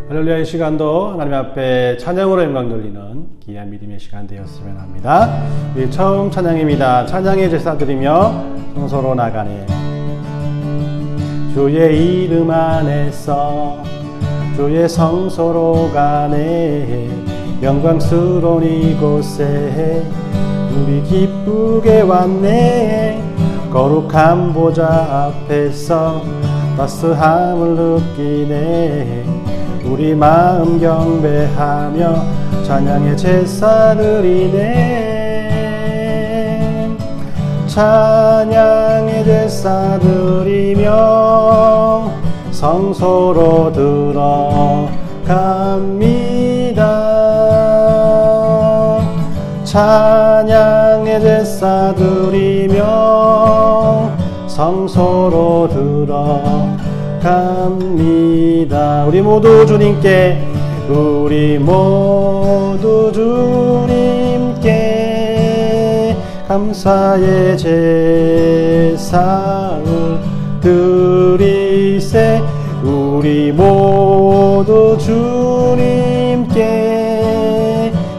할렐루야, 이 시간도 하나님 앞에 찬양으로 영광 돌리는 귀한 믿음의 시간 되었으면 합니다. 우리 처음 찬양입니다. 찬양의 제사 드리며 성소로 나가네. 주의 이름 안에서 주의 성소로 가네. 영광스러운 이곳에 우리 기쁘게 왔네. 거룩한 보좌 앞에서 따스함을 느끼네. 우리 마음 경배하며 찬양의 제사 드리네. 찬양의 제사 드리며 성소로 들어갑니다. 찬양의 제사 드리며 성소로 들어갑니다. 우리 모두 주님께, 우리 모두 주님께 감사의 제사를 드리세. 우리 모두 주님께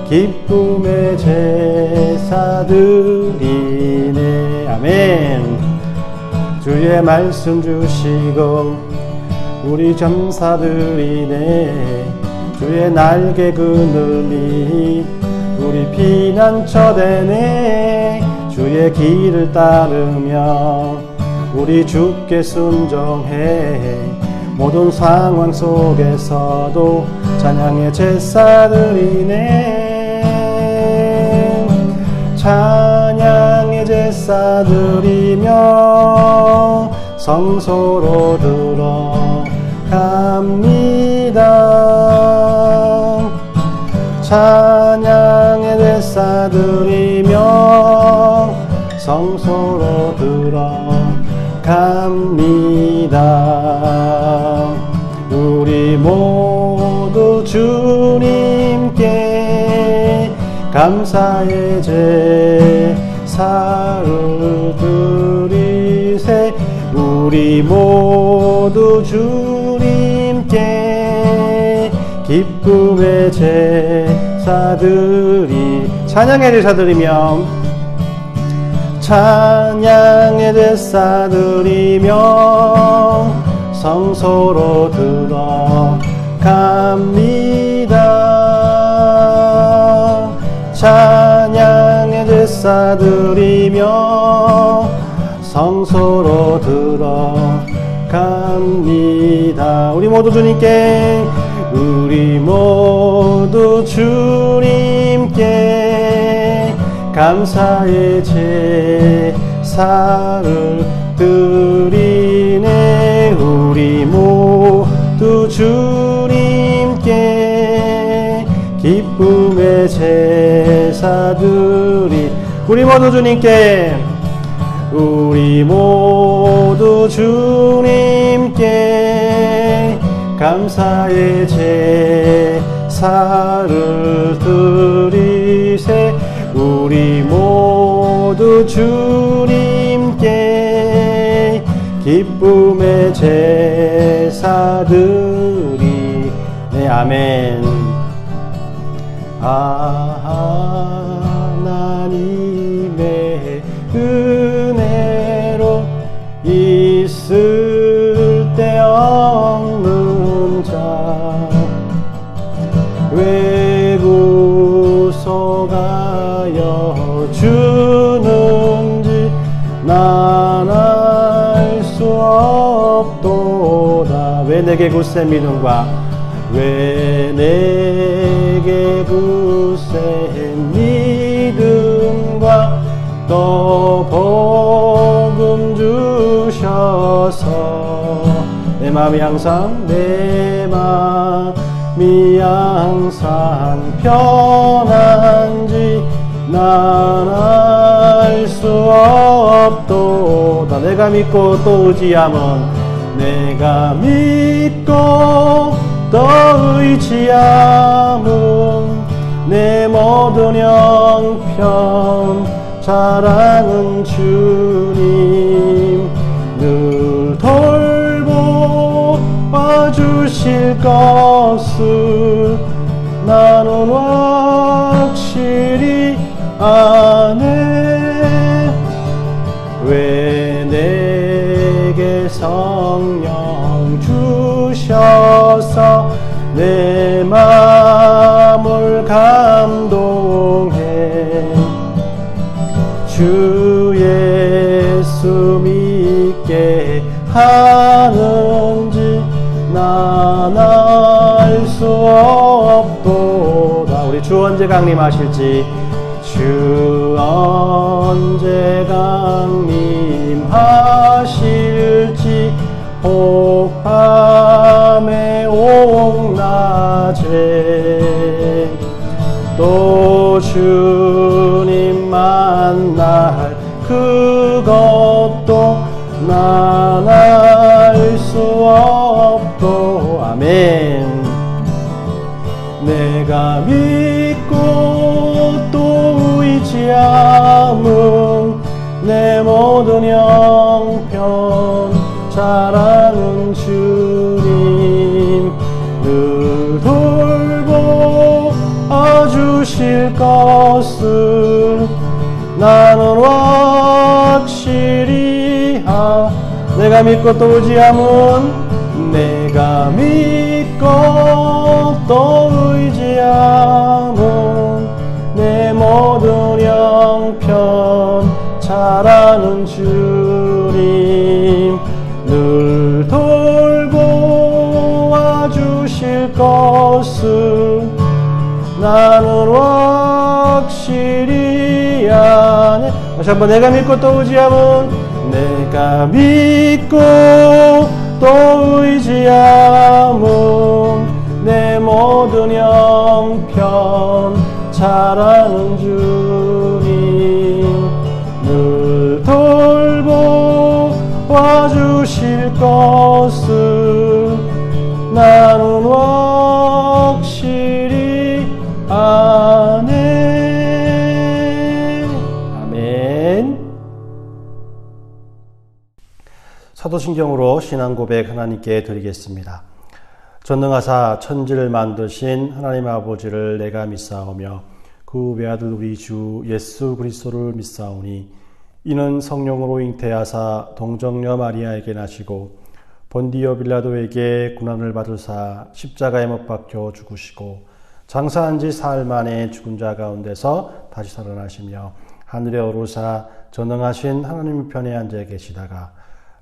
기쁨의 제사 드리네. 아멘. 주의 말씀 주시고 우리 전사들이네. 주의 날개 그늘이 우리 피난처 되네. 주의 길을 따르며 우리 주께 순종해. 모든 상황 속에서도 찬양의 제사 드리네. 찬양의 제사 드리며 성소로 들어갑니다. 찬양의 제사 드리며 성소로 들어갑니다. 우리 모두 주님께 감사의 제사를 드리세. 우리 모두 주님께 기쁨의 제사 드리. 찬양의 제사 드리며 찬양의 제사 드리며 성소로 들어갑니다. 찬양의 제사 드리며 성소로 들어갑니다. 우리 모두 주님께, 우리 모두 주님께 감사의 제사를 드리네. 우리 모두 주님께 기쁨의 제사 드리. 우리 모두 주님께, 우리 모두 주님께 감사의 제사를 드리세. 우리 모두 주님께 기쁨의 제사 드리. 네, 아멘. 하나님의 은혜로 있을 데 없는 자 왜 구속하여 주는지 난 알 수 없도다. 왜 내게 굳세 믿음과 왜 내게 굳세 믿음과 또 복음 주셔서 내 마음이 항상 편한지 난 알 수 없도다. 내가 믿고 또 의지함은 내가 믿고 또 의지함은 내 모든 형편 사랑은 주님 늘 돌보아 주시 주실 것을 나는 확실히 아네. 왜 내게 성령 주셔서 내 마음을 감동해. 주 예수 믿게 하는지 난 알 수 없도다. 우리 주 언제 강림하실지, 주 언제 강림하실지, 혹밤에 옥낮에 또 주님 만날 그것도 난 알 수 없도. 아멘. 내가 믿고 또 의지함은 내 모든 형편 잘 아는 주님 늘 돌보 주실 것을 나는 확실히 내가 믿고 또 의지함은 내가 믿고 또 의지함은 내 모든 형편 잘 아는 주님 늘 돌보아 주실 것을 나는 확실히 아네. 다시 한번 내가 믿고 또 의지함은 내가 믿고 또 의지함은 내 모든 형편 잘 아는 주님 늘 돌보아 주실 것을 나는 확실히 아네. 아멘. 사도신경으로 신앙 고백 하나님께 드리겠습니다. 전능하사 천지를 만드신 하나님 아버지를 내가 믿사오며 그 외아들 우리 주 예수 그리스도를 믿사오니 이는 성령으로 잉태하사 동정녀 마리아에게 나시고 본디오 빌라도에게 고난을 받으사 십자가에 못 박혀 죽으시고 장사한 지 사흘 만에 죽은 자 가운데서 다시 살아나시며 하늘에 오르사 전능하신 하나님 편에 앉아 계시다가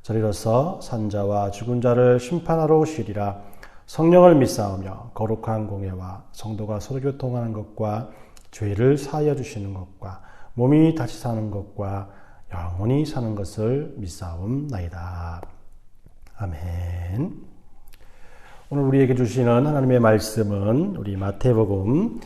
저리로서 산자와 죽은 자를 심판하러 오시리라. 성령을 믿사오며 거룩한 공예와 성도가 서로 교통하는 것과 죄를 사하여 주시는 것과 몸이 다시 사는 것과 영원히 사는 것을 믿사옵나이다. 아멘. 오늘 우리에게 주시는 하나님의 말씀은 우리 마태복음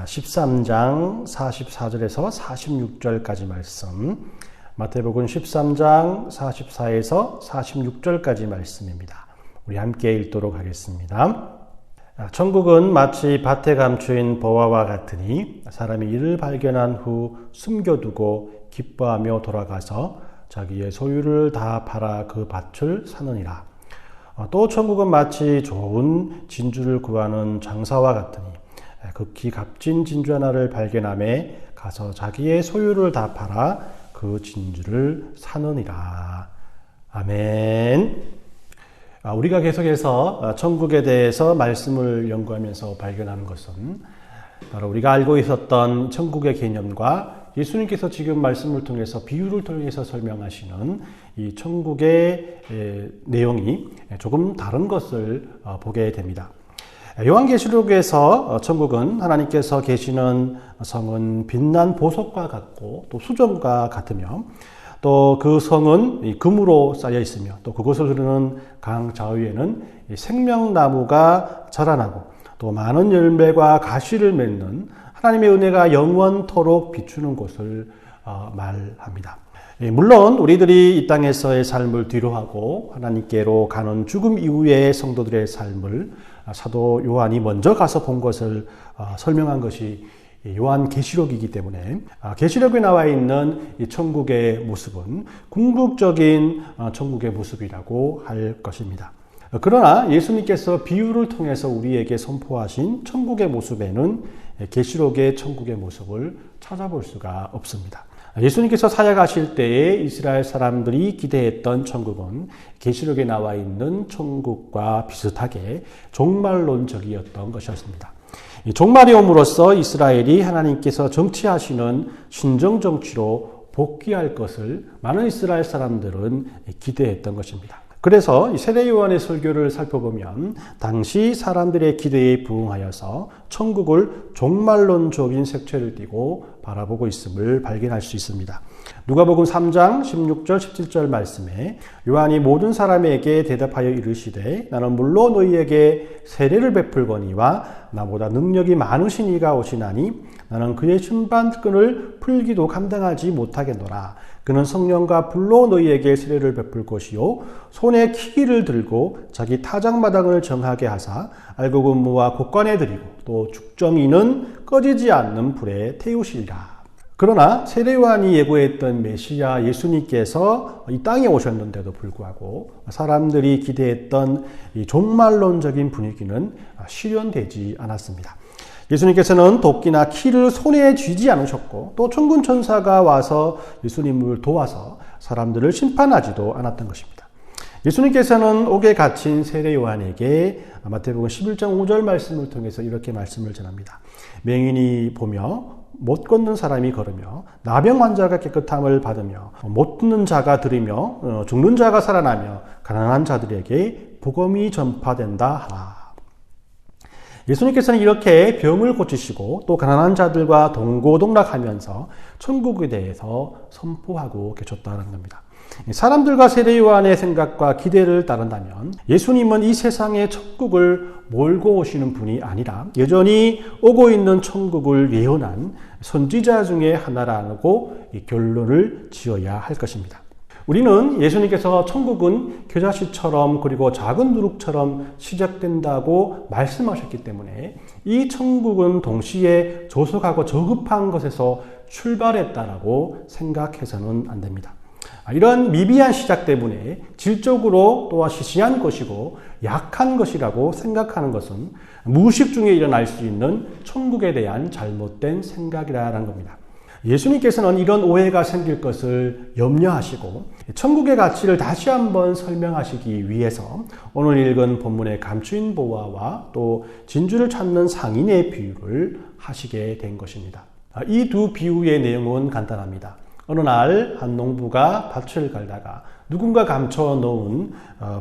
13장 44절에서 46절까지 말씀, 마태복음 13장 44에서 46절까지 말씀입니다. 우리 함께 읽도록 하겠습니다. 천국은 마치 밭에 감추인 보화와 같으니 사람이 이를 발견한 후 숨겨두고 기뻐하며 돌아가서 자기의 소유를 다 팔아 그 밭을 사느니라. 또 천국은 마치 좋은 진주를 구하는 장사와 같으니 극히 값진 진주 하나를 발견함에 가서 자기의 소유를 다 팔아 그 진주를 사느니라. 아멘. 우리가 계속해서 천국에 대해서 말씀을 연구하면서 발견하는 것은 바로 우리가 알고 있었던 천국의 개념과 예수님께서 지금 말씀을 통해서 비유를 통해서 설명하시는 이 천국의 내용이 조금 다른 것을 보게 됩니다. 요한계시록에서 천국은 하나님께서 계시는 성은 빛난 보석과 같고 또 수정과 같으며 또 그 성은 금으로 쌓여 있으며 또 그곳을 흐르는 강 좌우에는 생명나무가 자라나고 또 많은 열매와 가시를 맺는 하나님의 은혜가 영원토록 비추는 곳을 말합니다. 물론 우리들이 이 땅에서의 삶을 뒤로하고 하나님께로 가는 죽음 이후의 성도들의 삶을 사도 요한이 먼저 가서 본 것을 설명한 것이 요한계시록이기 때문에 계시록에 나와 있는 이 천국의 모습은 궁극적인 천국의 모습이라고 할 것입니다. 그러나 예수님께서 비유를 통해서 우리에게 선포하신 천국의 모습에는 계시록의 천국의 모습을 찾아볼 수가 없습니다. 예수님께서 사역하실 때에 이스라엘 사람들이 기대했던 천국은 계시록에 나와 있는 천국과 비슷하게 종말론적이었던 것이었습니다. 종말이 옴으로써 이스라엘이 하나님께서 정치하시는 신정정치로 복귀할 것을 많은 이스라엘 사람들은 기대했던 것입니다. 그래서 세례 요한의 설교를 살펴보면 당시 사람들의 기대에 부응하여서 천국을 종말론적인 색채를 띠고 바라보고 있음을 발견할 수 있습니다. 누가복음 3장 16절 17절 말씀에 요한이 모든 사람에게 대답하여 이르시되 나는 물로 너희에게 세례를 베풀거니와 나보다 능력이 많으신 이가 오시나니 나는 그의 신발끈을 풀기도 감당하지 못하겠노라. 그는 성령과 불로 너희에게 세례를 베풀 것이요 손에 키기를 들고 자기 타작마당을 정하게 하사 알곡은무와 곡간에 드리고 또 죽정이는 꺼지지 않는 불에 태우시리라. 그러나 세례 요한이 예고했던 메시아 예수님께서 이 땅에 오셨는데도 불구하고 사람들이 기대했던 이 종말론적인 분위기는 실현되지 않았습니다. 예수님께서는 도끼나 키를 손에 쥐지 않으셨고 또 천군 천사가 와서 예수님을 도와서 사람들을 심판하지도 않았던 것입니다. 예수님께서는 옥에 갇힌 세례 요한에게 마태복음 11장 5절 말씀을 통해서 이렇게 말씀을 전합니다. 맹인이 보며 못 걷는 사람이 걸으며 나병 환자가 깨끗함을 받으며 못 듣는 자가 들으며 죽는 자가 살아나며 가난한 자들에게 복음이 전파된다 하라. 예수님께서는 이렇게 병을 고치시고 또 가난한 자들과 동고동락하면서 천국에 대해서 선포하고 계셨다는 겁니다. 사람들과 세례 요한의 생각과 기대를 따른다면 예수님은 이 세상의 천국을 몰고 오시는 분이 아니라 여전히 오고 있는 천국을 예언한 선지자 중에 하나라고 결론을 지어야 할 것입니다. 우리는 예수님께서 천국은 겨자씨처럼 그리고 작은 누룩처럼 시작된다고 말씀하셨기 때문에 이 천국은 동시에 조속하고 저급한 것에서 출발했다라고 생각해서는 안 됩니다. 이런 미비한 시작 때문에 질적으로 또한 시시한 것이고 약한 것이라고 생각하는 것은 무의식 중에 일어날 수 있는 천국에 대한 잘못된 생각이라는 겁니다. 예수님께서는 이런 오해가 생길 것을 염려하시고 천국의 가치를 다시 한번 설명하시기 위해서 오늘 읽은 본문의 감추인 보화와 또 진주를 찾는 상인의 비유를 하시게 된 것입니다. 이 두 비유의 내용은 간단합니다. 어느 날 한 농부가 밭을 갈다가 누군가 감춰 놓은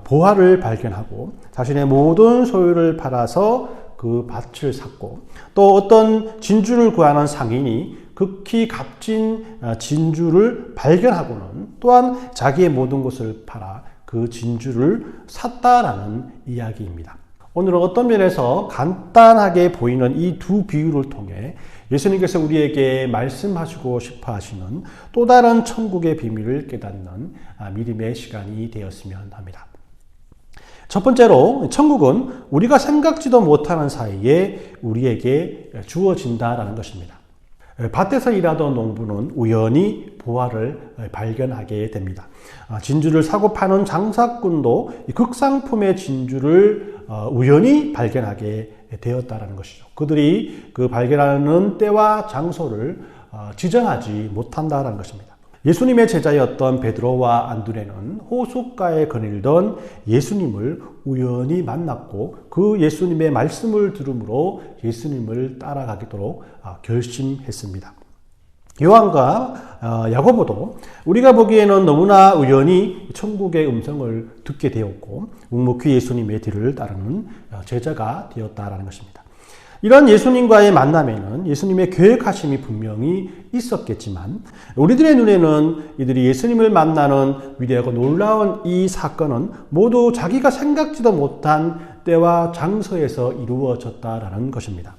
보화를 발견하고 자신의 모든 소유를 팔아서 그 밭을 샀고 또 어떤 진주를 구하는 상인이 극히 값진 진주를 발견하고는 또한 자기의 모든 것을 팔아 그 진주를 샀다라는 이야기입니다. 오늘은 어떤 면에서 간단하게 보이는 이 두 비유를 통해 예수님께서 우리에게 말씀하시고 싶어 하시는 또 다른 천국의 비밀을 깨닫는 믿음의 시간이 되었으면 합니다. 첫 번째로 천국은 우리가 생각지도 못하는 사이에 우리에게 주어진다라는 것입니다. 밭에서 일하던 농부는 우연히 보화를 발견하게 됩니다. 진주를 사고 파는 장사꾼도 극상품의 진주를 우연히 발견하게 되었다는 것이죠. 그들이 그 발견하는 때와 장소를 지정하지 못한다는 것입니다. 예수님의 제자였던 베드로와 안드레는 호숫가에 거닐던 예수님을 우연히 만났고 그 예수님의 말씀을 들음으로 예수님을 따라가도록 결심했습니다. 요한과 야고보도 우리가 보기에는 너무나 우연히 천국의 음성을 듣게 되었고 묵묵히 예수님의 뒤를 따르는 제자가 되었다라는 것입니다. 이런 예수님과의 만남에는 예수님의 계획하심이 분명히 있었겠지만 우리들의 눈에는 이들이 예수님을 만나는 위대하고 놀라운 이 사건은 모두 자기가 생각지도 못한 때와 장소에서 이루어졌다라는 것입니다.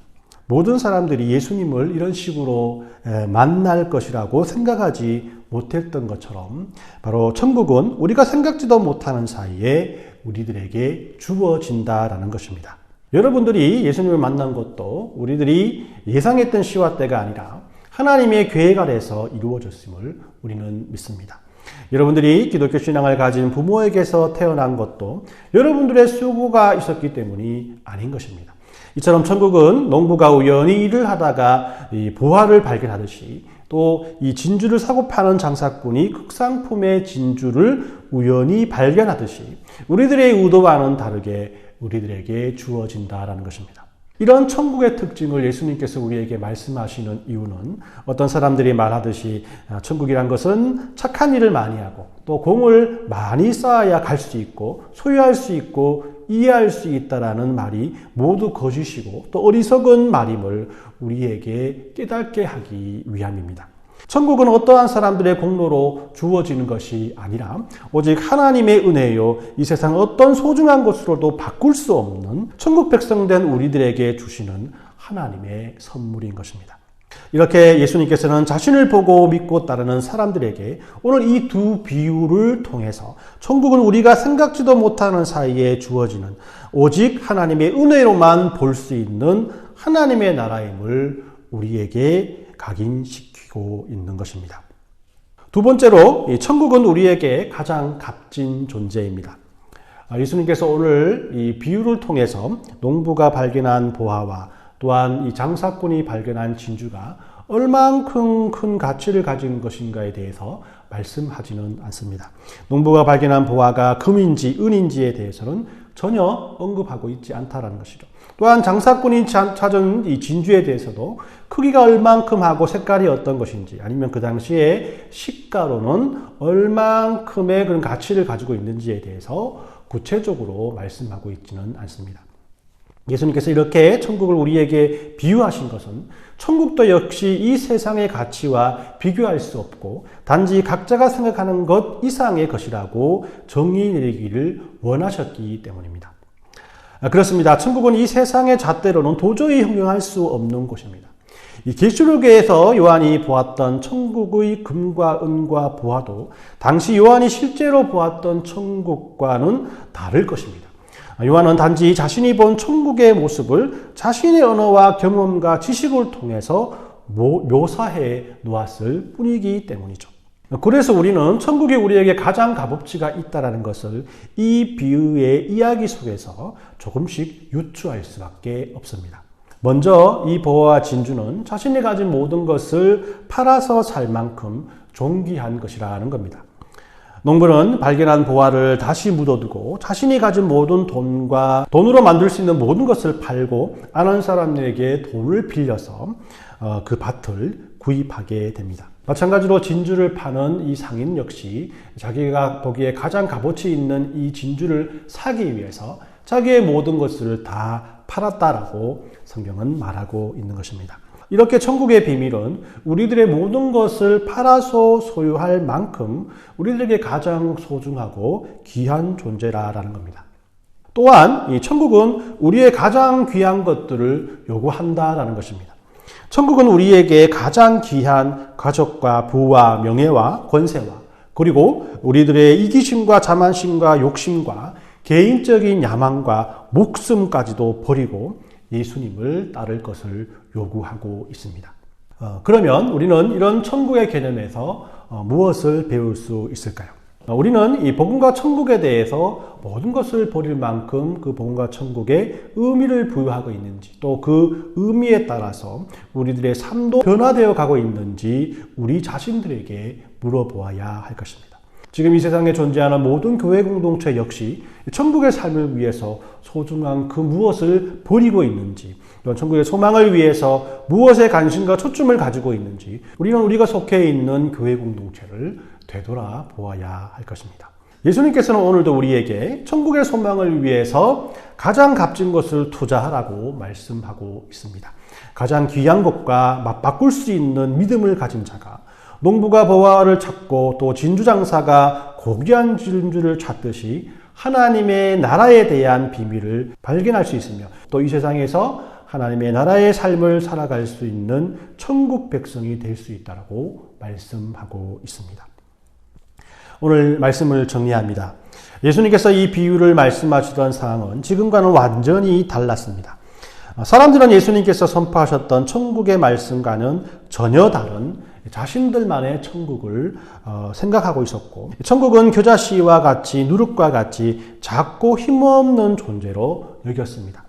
모든 사람들이 예수님을 이런 식으로 만날 것이라고 생각하지 못했던 것처럼 바로 천국은 우리가 생각지도 못하는 사이에 우리들에게 주어진다라는 것입니다. 여러분들이 예수님을 만난 것도 우리들이 예상했던 시와 때가 아니라 하나님의 계획 아래서 이루어졌음을 우리는 믿습니다. 여러분들이 기독교 신앙을 가진 부모에게서 태어난 것도 여러분들의 수고가 있었기 때문이 아닌 것입니다. 이처럼 천국은 농부가 우연히 일을 하다가 이 보화를 발견하듯이 또 이 진주를 사고 파는 장사꾼이 극상품의 진주를 우연히 발견하듯이 우리들의 의도와는 다르게 우리들에게 주어진다라는 것입니다. 이런 천국의 특징을 예수님께서 우리에게 말씀하시는 이유는 어떤 사람들이 말하듯이 천국이란 것은 착한 일을 많이 하고 또 공을 많이 쌓아야 갈 수 있고 소유할 수 있고 이해할 수 있다라는 말이 모두 거짓이고 또 어리석은 말임을 우리에게 깨닫게 하기 위함입니다. 천국은 어떠한 사람들의 공로로 주어지는 것이 아니라 오직 하나님의 은혜요, 이 세상 어떤 소중한 것으로도 바꿀 수 없는 천국 백성된 우리들에게 주시는 하나님의 선물인 것입니다. 이렇게 예수님께서는 자신을 보고 믿고 따르는 사람들에게 오늘 이 두 비유를 통해서 천국은 우리가 생각지도 못하는 사이에 주어지는 오직 하나님의 은혜로만 볼 수 있는 하나님의 나라임을 우리에게 각인시키고 있는 것입니다. 두 번째로 천국은 우리에게 가장 값진 존재입니다. 예수님께서 오늘 이 비유를 통해서 농부가 발견한 보화와 또한 이 장사꾼이 발견한 진주가 얼만큼 큰 가치를 가진 것인가에 대해서 말씀하지는 않습니다. 농부가 발견한 보화가 금인지 은인지에 대해서는 전혀 언급하고 있지 않다라는 것이죠. 또한 장사꾼이 찾은 이 진주에 대해서도 크기가 얼만큼 하고 색깔이 어떤 것인지 아니면 그 당시에 시가로는 얼만큼의 그런 가치를 가지고 있는지에 대해서 구체적으로 말씀하고 있지는 않습니다. 예수님께서 이렇게 천국을 우리에게 비유하신 것은 천국도 역시 이 세상의 가치와 비교할 수 없고 단지 각자가 생각하는 것 이상의 것이라고 정의 내리기를 원하셨기 때문입니다. 그렇습니다. 천국은 이 세상의 잣대로는 도저히 형용할 수 없는 곳입니다. 이 계시록에서 요한이 보았던 천국의 금과 은과 보화도 당시 요한이 실제로 보았던 천국과는 다를 것입니다. 요한은 단지 자신이 본 천국의 모습을 자신의 언어와 경험과 지식을 통해서 묘사해 놓았을 뿐이기 때문이죠. 그래서 우리는 천국이 우리에게 가장 값어치가 있다는 것을 이 비유의 이야기 속에서 조금씩 유추할 수밖에 없습니다. 먼저 이 보화와 진주는 자신이 가진 모든 것을 팔아서 살 만큼 존귀한 것이라는 겁니다. 농부는 발견한 보화를 다시 묻어두고 자신이 가진 모든 돈으로 만들 수 있는 모든 것을 팔고 아는 사람에게 돈을 빌려서 그 밭을 구입하게 됩니다. 마찬가지로 진주를 파는 이 상인 역시 자기가 보기에 가장 값어치 있는 이 진주를 사기 위해서 자기의 모든 것을 다 팔았다라고 성경은 말하고 있는 것입니다. 이렇게 천국의 비밀은 우리들의 모든 것을 팔아서 소유할 만큼 우리들에게 가장 소중하고 귀한 존재라는 겁니다. 또한 이 천국은 우리의 가장 귀한 것들을 요구한다라는 것입니다. 천국은 우리에게 가장 귀한 가족과 부와 명예와 권세와 그리고 우리들의 이기심과 자만심과 욕심과 개인적인 야망과 목숨까지도 버리고 예수님을 따를 것을 요구하고 있습니다. 그러면 우리는 이런 천국의 개념에서 무엇을 배울 수 있을까요? 우리는 이 복음과 천국에 대해서 모든 것을 버릴 만큼 그 복음과 천국에 의미를 부여하고 있는지 또 그 의미에 따라서 우리들의 삶도 변화되어 가고 있는지 우리 자신들에게 물어보아야 할 것입니다. 지금 이 세상에 존재하는 모든 교회 공동체 역시 천국의 삶을 위해서 소중한 그 무엇을 버리고 있는지 또한 천국의 소망을 위해서 무엇에 관심과 초점을 가지고 있는지 우리는 우리가 속해 있는 교회 공동체를 되돌아보아야 할 것입니다. 예수님께서는 오늘도 우리에게 천국의 소망을 위해서 가장 값진 것을 투자하라고 말씀하고 있습니다. 가장 귀한 것과 맞바꿀 수 있는 믿음을 가진 자가 농부가 보화를 찾고 또 진주장사가 고귀한 진주를 찾듯이 하나님의 나라에 대한 비밀을 발견할 수 있으며 또 이 세상에서 하나님의 나라의 삶을 살아갈 수 있는 천국 백성이 될 수 있다고 말씀하고 있습니다. 오늘 말씀을 정리합니다. 예수님께서 이 비유를 말씀하시던 상황은 지금과는 완전히 달랐습니다. 사람들은 예수님께서 선포하셨던 천국의 말씀과는 전혀 다른 자신들만의 천국을 생각하고 있었고, 천국은 겨자씨와 같이 누룩과 같이 작고 힘없는 존재로 여겼습니다.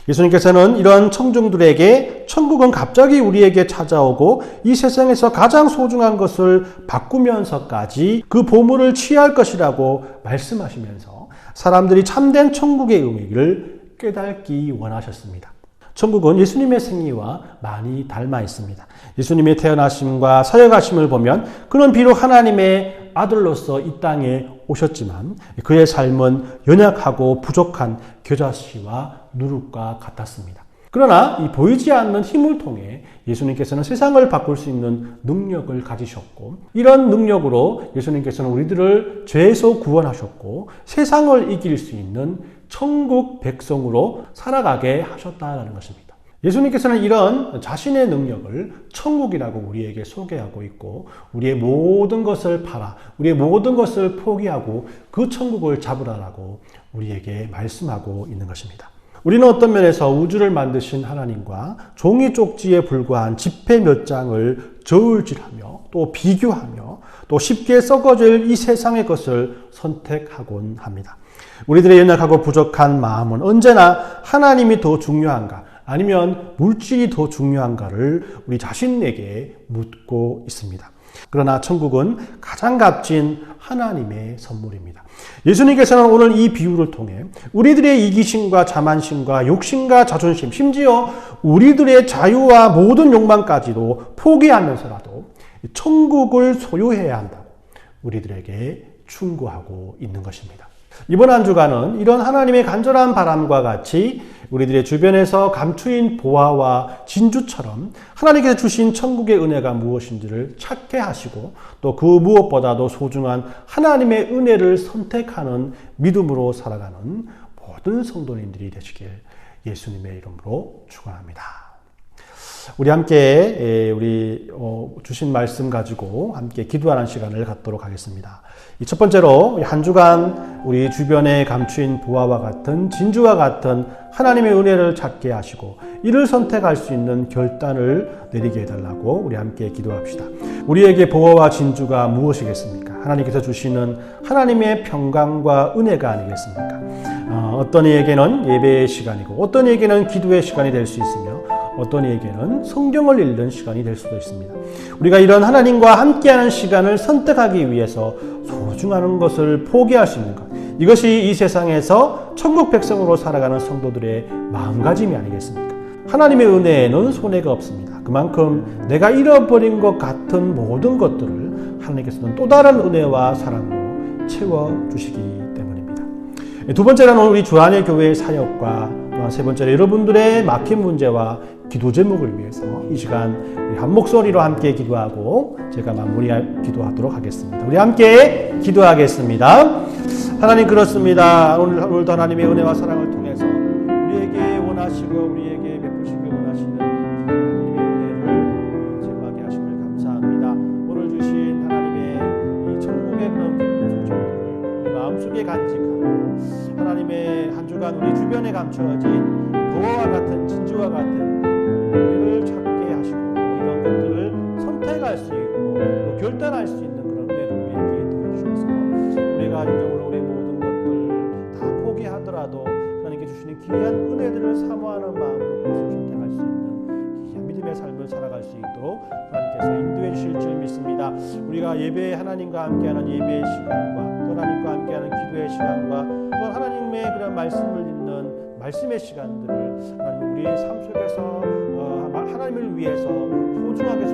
예수님께서는 이런 청중들에게 천국은 갑자기 우리에게 찾아오고 이 세상에서 가장 소중한 것을 바꾸면서까지 그 보물을 취할 것이라고 말씀하시면서 사람들이 참된 천국의 의미를 깨닫기 원하셨습니다. 천국은 예수님의 생리와 많이 닮아 있습니다. 예수님의 태어나심과 사역하심을 보면 그는 비록 하나님의 아들로서 이 땅에 오셨지만 그의 삶은 연약하고 부족한 겨자씨와 누룩과 같았습니다. 그러나 이 보이지 않는 힘을 통해 예수님께서는 세상을 바꿀 수 있는 능력을 가지셨고, 이런 능력으로 예수님께서는 우리들을 죄에서 구원하셨고 세상을 이길 수 있는 천국 백성으로 살아가게 하셨다는 것입니다. 예수님께서는 이런 자신의 능력을 천국이라고 우리에게 소개하고 있고, 우리의 모든 것을 팔아 우리의 모든 것을 포기하고 그 천국을 잡으라라고 우리에게 말씀하고 있는 것입니다. 우리는 어떤 면에서 우주를 만드신 하나님과 종이 쪽지에 불과한 지폐 몇 장을 저울질하며 또 비교하며 또 쉽게 썩어질 이 세상의 것을 선택하곤 합니다. 우리들의 연약하고 부족한 마음은 언제나 하나님이 더 중요한가, 아니면 물질이 더 중요한가를 우리 자신에게 묻고 있습니다. 그러나 천국은 가장 값진 하나님의 선물입니다. 예수님께서는 오늘 이 비유를 통해 우리들의 이기심과 자만심과 욕심과 자존심, 심지어 우리들의 자유와 모든 욕망까지도 포기하면서라도 천국을 소유해야 한다고 우리들에게 충고하고 있는 것입니다. 이번 한 주간은 이런 하나님의 간절한 바람과 같이 우리들의 주변에서 감추인 보화와 진주처럼 하나님께서 주신 천국의 은혜가 무엇인지를 찾게 하시고, 또 그 무엇보다도 소중한 하나님의 은혜를 선택하는 믿음으로 살아가는 모든 성도님들이 되시길 예수님의 이름으로 축원합니다. 우리 함께 주신 말씀 가지고 함께 기도하는 시간을 갖도록 하겠습니다. 첫 번째로 한 주간 우리 주변에 감추인 보화와 같은 진주와 같은 하나님의 은혜를 찾게 하시고 이를 선택할 수 있는 결단을 내리게 해달라고 우리 함께 기도합시다. 우리에게 보화와 진주가 무엇이겠습니까? 하나님께서 주시는 하나님의 평강과 은혜가 아니겠습니까? 어떤 이에게는 예배의 시간이고, 어떤 이에게는 기도의 시간이 될 수 있으며, 어떤 이에게는 성경을 읽는 시간이 될 수도 있습니다. 우리가 이런 하나님과 함께하는 시간을 선택하기 위해서 소중한 것을 포기할 수 있는 것, 이것이 이 세상에서 천국 백성으로 살아가는 성도들의 마음가짐이 아니겠습니까? 하나님의 은혜에는 손해가 없습니다. 그만큼 내가 잃어버린 것 같은 모든 것들을 하나님께서는 또 다른 은혜와 사랑으로 채워주시기 때문입니다. 두 번째는 우리 주안의 교회의 사역과, 또한 세 번째로 여러분들의 막힌 문제와 기도 제목을 위해서 이 시간 우리 한 목소리로 함께 기도하고 제가 마무리 기도하도록 하겠습니다. 우리 함께 기도하겠습니다. 하나님, 그렇습니다. 오늘도 하나님의 은혜와 사랑을 통해서 우리에게 원하시고 우리에게 베푸시기 원하시는 하나님의 은혜를 제공하게 하심을 감사합니다. 오늘 주신 하나님의 이 천국의 그런 기쁜 소식을 우리 마음속에 간직하고, 하나님의 한 주간 우리 주변에 감춰진 보화와 같은 진주와 같은 우리를 찾게 하시고, 또 이런 것들을 선택할 수 있고 또 결단할 수 있는 그런 은혜를 우리에게 더해주셔서 우리가 인정으로 우리의 모든 것들 다 포기하더라도 하나님께 주시는 귀한 은혜들을 사모하는 마음으로 그것을 선택할 수 있는 귀한 믿음의 삶을 살아갈 수 있도록 하나님께서 인도해 주실 줄 믿습니다. 우리가 예배에 하나님과 함께하는 예배의 시간과, 또 하나님과 함께하는 기도의 시간과, 또 하나님의 그런 말씀을 읽는 말씀의 시간들을 하나님 우리의 삶 속에서 하나님을 위해서 소중하게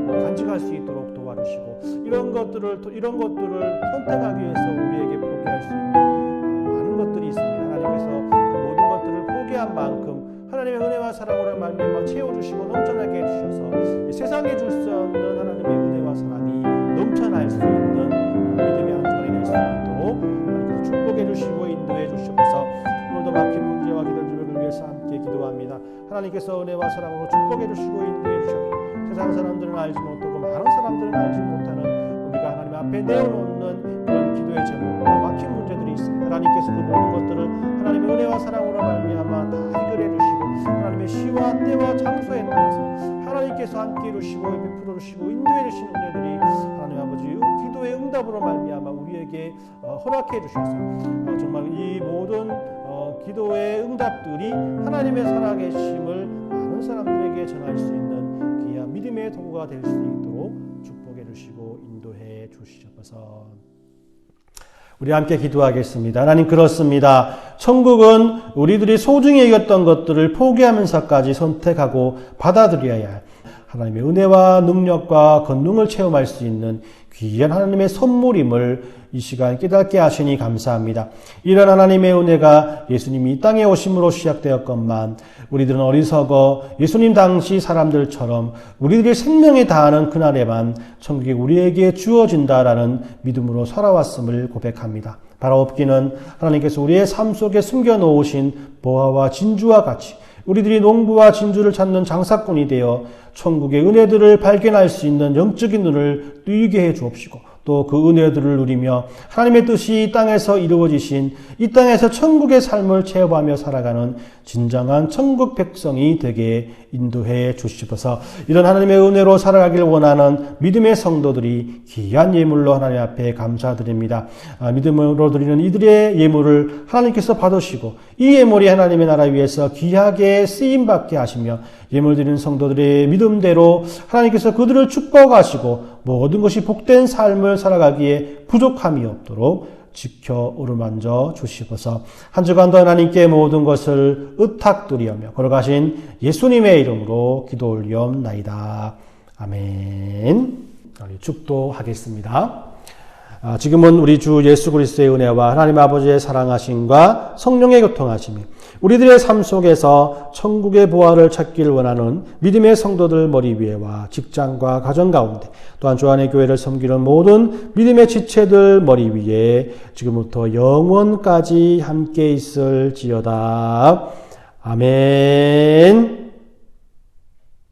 간직할 수 있도록 도와주시고, 이런 것들을 선택하기 위해서 우리에게 포기할 수 있는 많은 것들이 있습니다. 하나님께서 그 모든 것들을 포기한 만큼 하나님의 은혜와 사랑으로 말미암아 채워주시고 넘쳐나게 해주셔서 세상에 줄 수 없는 하나님의 은혜와 사랑이 넘쳐날 수 있는 믿음의 안전이 될 수 있도록 하나님께서 축복해 주시고 인도해 주시옵소서. 오늘도 막힌 문제와 기도 제목을 위해서 함께 기도합니다. 하나님께서 은혜와 사랑으로 축복해 주시고 인도해 주셔서 세상 사람들은 알지 못하고 많은 사람들은 알지 못하는 우리가 하나님 앞에 내어놓는 그런 기도의 제목과 막힌 문제들이 있습니다. 하나님께서 그 모든 것들을 하나님의 은혜와 사랑으로 말미암아 다 해결해 주시고, 하나님의 시와 때와 장소에 따라서 하나님께서 통해서 함께 이루시고 베풀어 주시고 인도해 주신 은혜들이 하나님 아버지 기도의 응답으로 말미암아 우리에게 허락해 주셔서 정말 이 모든 기도의 응답들이 하나님의 살아계심을 많은 사람들에게 전할 수 있는 귀한 믿음의 도구가 될 수 있도록 축복해 주시고 인도해 주시옵소서. 우리 함께 기도하겠습니다. 하나님, 그렇습니다. 천국은 우리들이 소중히 여겼던 것들을 포기하면서까지 선택하고 받아들여야 할 하나님의 은혜와 능력과 권능을 체험할 수 있는 귀한 하나님의 선물임을 이 시간 깨닫게 하시니 감사합니다. 이런 하나님의 은혜가 예수님이 이 땅에 오심으로 시작되었건만 우리들은 어리석어 예수님 당시 사람들처럼 우리들의 생명에 다하는 그날에만 천국이 우리에게 주어진다라는 믿음으로 살아왔음을 고백합니다. 바로 없기는 하나님께서 우리의 삶 속에 숨겨놓으신 보화와 진주와 같이 우리들이 농부와 진주를 찾는 장사꾼이 되어 천국의 은혜들을 발견할 수 있는 영적인 눈을 뜨이게 해 주옵시고 또 그 은혜들을 누리며 하나님의 뜻이 이 땅에서 이루어지신 이 땅에서 천국의 삶을 체험하며 살아가는 진정한 천국 백성이 되게 인도해 주시옵소서. 이런 하나님의 은혜로 살아가길 원하는 믿음의 성도들이 귀한 예물로 하나님 앞에 감사드립니다. 믿음으로 드리는 이들의 예물을 하나님께서 받으시고 이 예물이 하나님의 나라 위에서 귀하게 쓰임받게 하시며 예물 드리는 성도들의 믿음대로 하나님께서 그들을 축복하시고 모든 것이 복된 삶을 살아가기에 부족함이 없도록 지켜 어루만져 주시고서 한 주간도 하나님께 모든 것을 의탁드리오며 걸어가신 예수님의 이름으로 기도 올리옵나이다. 아멘. 축도하겠습니다. 지금은 우리 주 예수 그리스도의 은혜와 하나님 아버지의 사랑하심과 성령의 교통하심이 우리들의 삶 속에서 천국의 보화를 찾길 원하는 믿음의 성도들 머리 위에와 직장과 가정 가운데 또한 주 안의 교회를 섬기는 모든 믿음의 지체들 머리 위에 지금부터 영원까지 함께 있을지어다. 아멘.